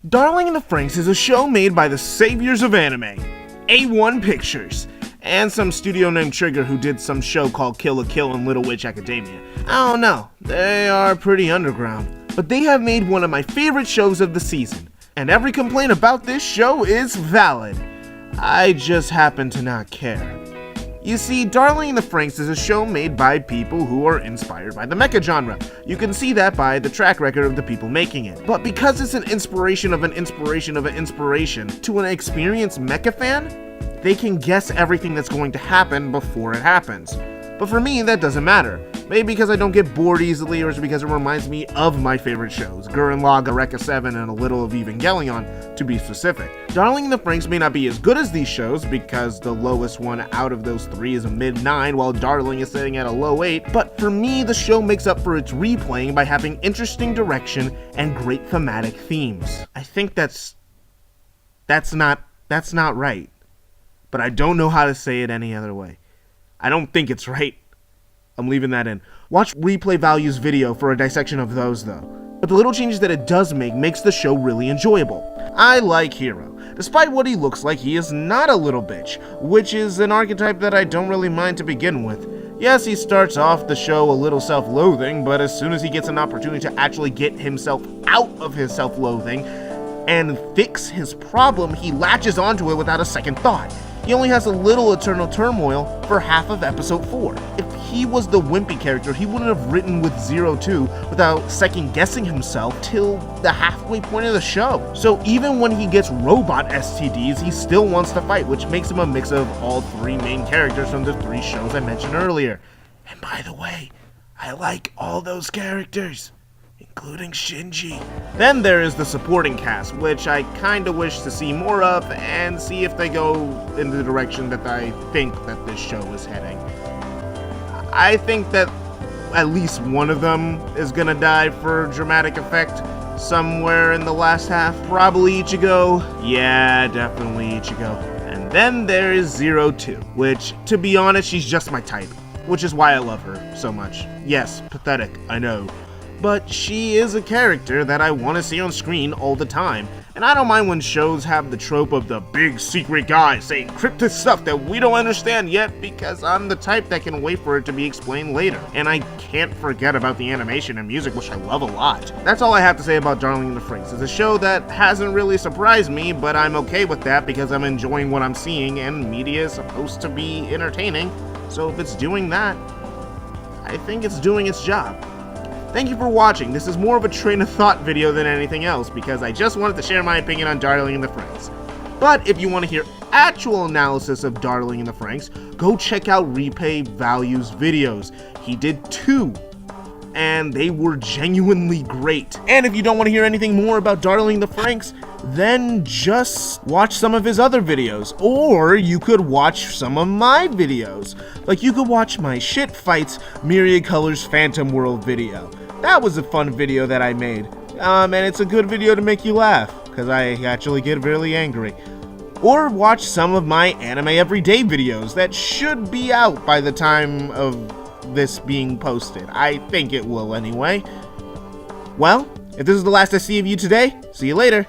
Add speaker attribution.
Speaker 1: Darling in the Franxx is a show made by the saviors of anime, A1 Pictures, and some studio named Trigger who did some show called Kill la Kill and Little Witch Academia. I don't know, they are pretty underground, but they have made one of my favorite shows of the season, and every complaint about this show is valid. I just happen to not care. You see, Darling in the Franxx is a show made by people who are inspired by the mecha genre. You can see that by the track record of the people making it. But because it's an inspiration of an inspiration of an inspiration to an experienced mecha fan, they can guess everything that's going to happen before it happens. But for me, that doesn't matter. Maybe because I don't get bored easily, or it's because it reminds me of my favorite shows, Gurren Lagann, Eureka 7, and a little of Evangelion, to be specific. Darling in the Franxx may not be as good as these shows, because the lowest one out of those three is a mid-9, while Darling is sitting at a low 8, but for me, the show makes up for its replaying by having interesting direction and great thematic themes. I think that's not right, but I don't know how to say it any other way. I don't think it's right. I'm leaving that in. Watch Replay Value's video for a dissection of those though. But the little changes that it does make makes the show really enjoyable. I like Hiro. Despite what he looks like, he is not a little bitch, which is an archetype that I don't really mind to begin with. Yes, he starts off the show a little self-loathing, but as soon as he gets an opportunity to actually get himself out of his self-loathing and fix his problem, he latches onto it without a second thought. He only has a little eternal turmoil for half of episode 4. If he was the wimpy character, he wouldn't have written with 02 without second guessing himself till the halfway point of the show. So even when he gets robot STDs, he still wants to fight, which makes him a mix of all three main characters from the 3 shows I mentioned earlier. And by the way, I like all those characters, including Shinji. Then there is the supporting cast, which I kinda wish to see more of and see if they go in the direction that I think that this show is heading. I think that at least one of them is gonna die for dramatic effect somewhere in the last half. Probably Ichigo. Yeah, definitely Ichigo. And then there is 02, which, to be honest, she's just my type, which is why I love her so much. Yes, pathetic, I know. But she is a character that I want to see on screen all the time, and I don't mind when shows have the trope of the big secret guy saying cryptic stuff that we don't understand yet, because I'm the type that can wait for it to be explained later. And I can't forget about the animation and music, which I love a lot. That's all I have to say about Darling in the Franxx. It's a show that hasn't really surprised me, but I'm okay with that because I'm enjoying what I'm seeing, and media is supposed to be entertaining, so if it's doing that, I think it's doing its job. Thank you for watching. This is more of a train of thought video than anything else because I just wanted to share my opinion on Darling in the Franxx. But if you want to hear actual analysis of Darling in the Franxx, go check out Repay Value's videos. He did 2, and they were genuinely great. And if you don't want to hear anything more about Darling in the Franxx, then just watch some of his other videos, or you could watch some of my videos. Like you could watch my Shit Fights Myriad Colors Phantom World video. That was a fun video that I made, and it's a good video to make you laugh, because I actually get really angry. Or watch some of my Anime Everyday videos that should be out by the time of this being posted. I think it will anyway. Well, if this is the last I see of you today, see you later.